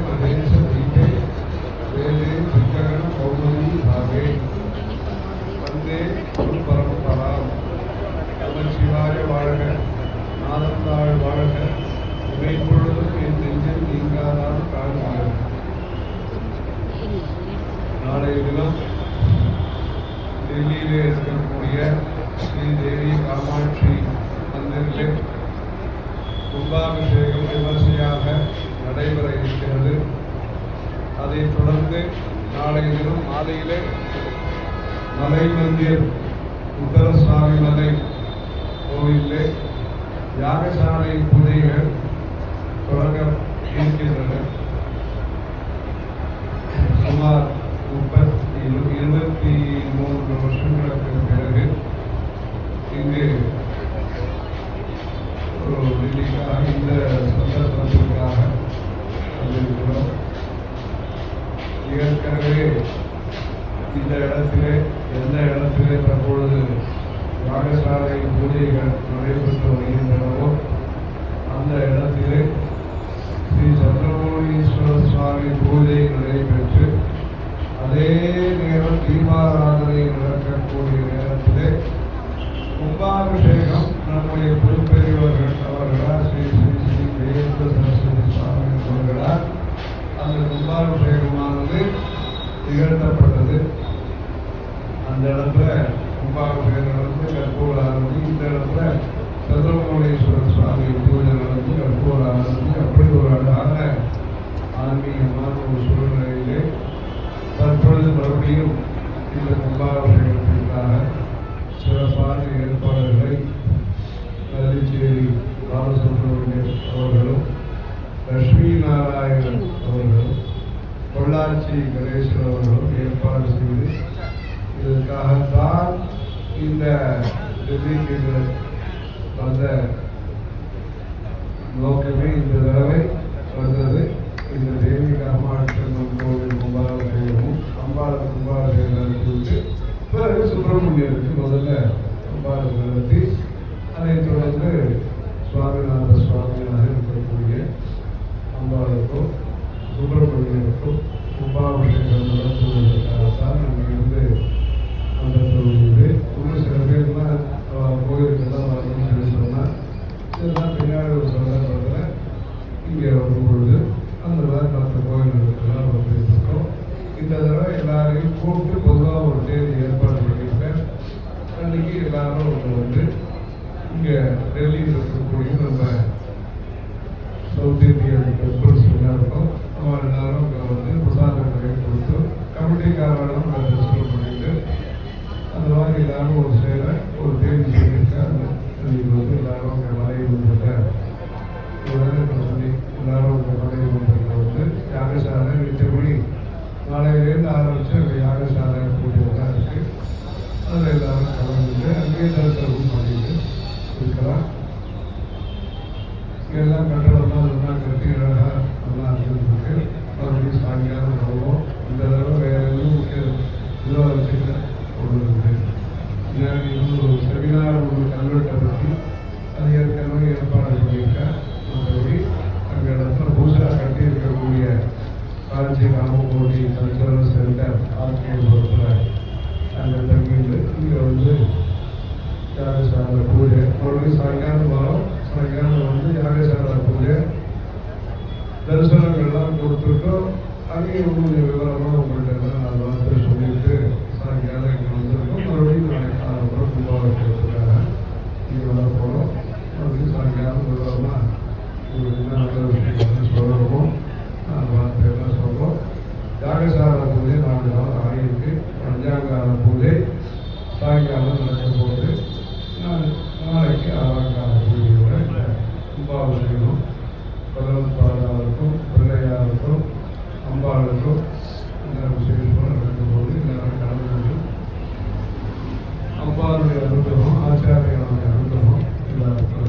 பிரதேச தீபே வேதே விக்கிரகண கௌமுதி பாவே வந்தே குரு பரம்பராம். நமச்சிவாய வாழ்க, நாதந்தாள் வாழ்க, இமைப்பொழுதும் என் நெஞ்சில் நீங்காதான் காண்கிறார். நாளைய தினம் டெல்லியிலே இருக்கக்கூடிய ஸ்ரீ தேவி காமாட்சி மந்திரிலே கும்பாபிஷேகம் விமர்சையாக நடைபெற இருக்கிறது. அதைத் தொடர்ந்து நாளைய தினம் மாலையிலே மலை மந்திர் உத்தரசுவாமி மலை கோவிலே யாகசாலை பூஜைகள் தொடங்க இருக்கின்றன. சுமார் 23 வருஷங்களுக்கு பிறகு இங்கு இந்த சந்தர்ப்பத்திற்காக வந்திருக்கிறோம். ஏற்கனவே இந்த இடத்திலே எந்த இடத்திலே தற்பொழுது யாகசாலை பூஜைகள் நடைபெற்று வருகின்றனவோ அந்த இடத்திலே ஸ்ரீ சந்திரமௌலீஸ்வரர் சுவாமி பூஜை நடைபெற்று அதே நேரம் தீபாராதனை நடக்கக்கூடிய நேரத்திலே கும்பாபிஷேகம் நம்முடைய பொறுப்பெரியவர்கள் அவர்களால் ஸ்ரீ ஸ்ரீ ஸ்ரீ ஜெயேந்திர சரஸ்வதி சுவாமி அவர்களால் அந்த கும்பாபிஷேகமானது நிகழ்த்தப்பட்டது. அந்த இடத்துல கும்பாபிஷேகம் நடந்து கற்பூர ஆரம்பி, இந்த இடத்துல சந்திரமௌலீஸ்வரர் சுவாமி பூஜை நடந்து கற்பூர ஆரம்பி, அப்படி ஒரு அழகான ஆன்மீகமான ஒரு சூழ்நிலையிலே தற்பொழுது மறுபடியும் இந்த கும்பாபிஷேகத்திற்காக சிறப்பான ஏற்பாடுகளை நதிச்சேரி பாலசுப்ரமணியன் அவர்களும், லட்சுமி நாராயணன் அவர்களும், பொள்ளாச்சி கணேசன் அவர்களும் ஏற்பாடு செய்து இதற்காகத்தான் இந்த டெல்லிக்கு வந்த நோக்கமே இந்த தடவை வந்தது. இந்த தேவி காமாட்சி கோவில் கும்பாபிஷேகமும் அம்பாள் கும்பாபிஷேகம் நடத்திவிட்டு பிறகு சுப்பிரமணியருக்கு முதல்ல கும்பாபிஷேகம் நடத்தி அதைத் தொடர்ந்து சுவாமிநாத சுவாமியாக இருக்கக்கூடிய அம்பாளுக்கும் சுப்பிரமணியருக்கும் கும்பாபிஷேகம் நடத்துவதற்காகத்தான் இங்கிருந்து வந்திருந்தது. இன்னும் சில பேர்லாம் கோயிலுக்கெல்லாம் வரணும்னு சொல்லி சொன்னால் இதெல்லாம் பின்னாடி ஒரு சந்தர்ப்பத்தில் இங்கே வரும்பொழுது அந்த மாதிரி மற்ற கோயில்களுக்கெல்லாம் வந்துருக்கோம். இந்த தடவை எல்லாரையும் கூப்பிட்டு பொதுவாக ஒரு தேதி ஏற்பாடு பண்ணியிருக்கேன். அன்றைக்கி எல்லாரும் வந்து இங்கே டெல்லியில் இருக்கக்கூடிய நம்ம சவுத் இந்தியன் டெம்பிள்ஸ் எல்லாருக்கும் நம்ம எல்லாரும் இங்கே வந்து பிரசாதங்களை கொடுத்து கமிட்டிக்காரர்களும் அதை ரெஜிஸ்டர் பண்ணிட்டு அந்த மாதிரி எல்லாரும் ஒரு சேர ஒரு தேதி சொல்லியிருக்காங்க. அன்றைக்கி வந்து எல்லாரும் அங்கே மலை வந்துட்டேன் சொல்லி எல்லாரும் அங்கே மலை வந்துட்டு வந்து யாகசாலை நிச்சயப்படி நாளையிலேருந்து ஆரம்பித்து அங்கே யாகசாலை பூஜைலாம் இருக்குது. அதில் எல்லாரும் கலந்துட்டு அங்கேயே தரிசனம் பண்ணிட்டு இருக்கலாம். இங்கெல்லாம் கட்டடம்லாம் அதெல்லாம் கட்டி அழகாக நல்லா இருந்துருக்கு. மறுபடியும் சாயங்காலம் வருவோம். இந்த தடவை வேறு எதுவும் முக்கிய இதாக வச்சுக்க ஒன்று இருக்குது. பின்னாடி இன்னொரு செமினார் ஒன்று கல்வெட்டை பற்றி அது ஏற்கனவே ஏற்பாடு பண்ணியிருக்கேன். மற்றபடி அங்கே இடத்துல புதுசாக கட்டி இருக்கக்கூடிய காஞ்சி ராமகோடி கல்ச்சரல் சென்டர் ஆர்கேபுரத்தில் அங்கே தங்கிட்டு இங்கே வந்து யாகசாலை பூஜை மறுபடியும் சாயங்காலம் வரோம். சாயங்காலம் வந்து யாகசாலை பூஜை தரிசனங்கள்லாம் கொடுத்துருக்கோம். அங்கேயும் கொஞ்சம் விவரமாக உங்கள்கிட்ட நான் வந்து சொல்லிட்டு சாயங்காலம் இங்கே வந்திருக்கோம். மறுபடியும் நாளைக்கு காலம்பரம் கும்பாபிஷேகத்துக்காக இங்கே வர போகிறோம். மறுபடியும் சாயங்காலம் விவரமாக உங்களுக்கு என்ன நல்ல விஷயம் சொல்லணும் வார்த்தையெல்லாம் சொல்கிறோம். யாகசாலை பூஜை 4 நாள் ஆகியிருக்கு. பஞ்சாங்கால பூஜை சாயங்காலம் நடக்க போகுது. நாளைக்கு 6ஆம் கால பூஜையோட இந்த கும்பாபிஷேகம் பகவத்பாதாவுக்கும் பிள்ளையாருக்கும் அம்பாளுக்கும் இந்த விசேஷமாக நடக்கும் போது எல்லாரும் கலந்து அம்பாளுடைய அனுகிரகம் ஆச்சாரியாருடைய அனுகிரகம் எல்லாருக்கும்